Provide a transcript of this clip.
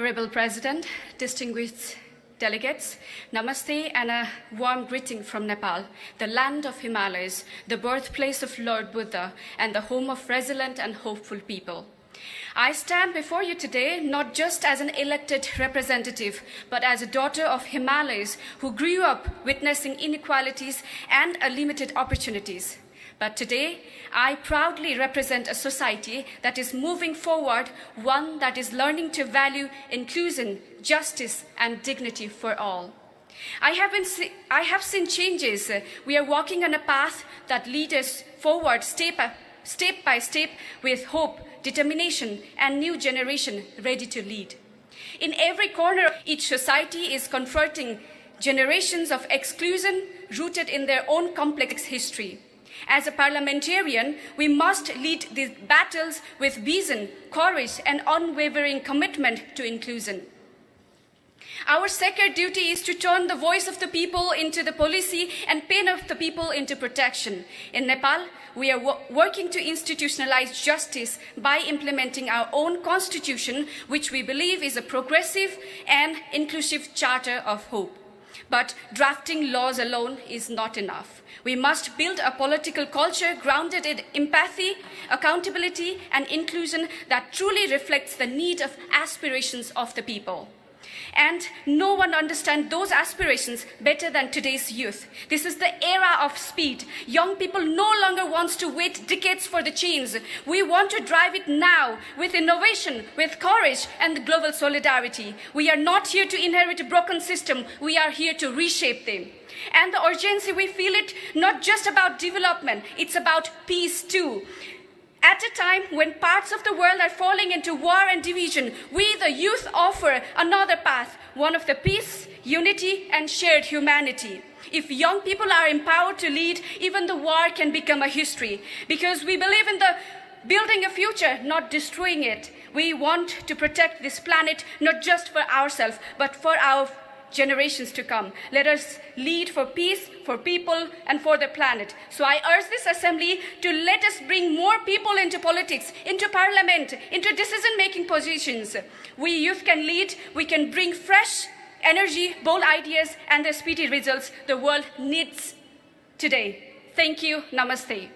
Honorable President, distinguished delegates, Namaste and a warm greeting from Nepal, the land of Himalayas, the birthplace of Lord Buddha, and the home of resilient and hopeful people. I stand before you today not just as an elected representative, but as a daughter of Himalayas who grew up witnessing inequalities and limited opportunities. But today, I proudly represent a society that is moving forward, one that is learning to value inclusion, justice, and dignity for all. I have seen changes. We are walking on a path that leads us forward step by step with hope, determination, and new generation ready to lead. In every corner, each society is confronting generations of exclusion rooted in their own complex history. As a parliamentarian, we must lead these battles with vision, courage, and unwavering commitment to inclusion. Our sacred duty is to turn the voice of the people into the policy and pain of the people into protection. In Nepal, we are working to institutionalize justice by implementing our own constitution, which we believe is a progressive and inclusive charter of hope. But drafting laws alone is not enough. We must build a political culture grounded in empathy, accountability, and inclusion that truly reflects the need of aspirations of the people. And no one understands those aspirations better than today's youth. This is the era of speed. Young people no longer want to wait decades for the change. We want to drive it now with innovation, with courage, and global solidarity. We are not here to inherit a broken system. We are here to reshape them. And the urgency, we feel it not just about development, it's about peace too. At a time when parts of the world are falling into war and division, we, the youth, offer another path, one of the peace, unity, and shared humanity. If young people are empowered to lead, even the war can become a history, because we believe in the building a future, not destroying it. We want to protect this planet, not just for ourselves, but for our generations to come. Let us lead for peace, for people, and for the planet. So I urge this assembly to let us bring more people into politics, into parliament, into decision-making positions. We youth can lead, we can bring fresh energy, bold ideas, and the speedy results the world needs today. Thank you. Namaste.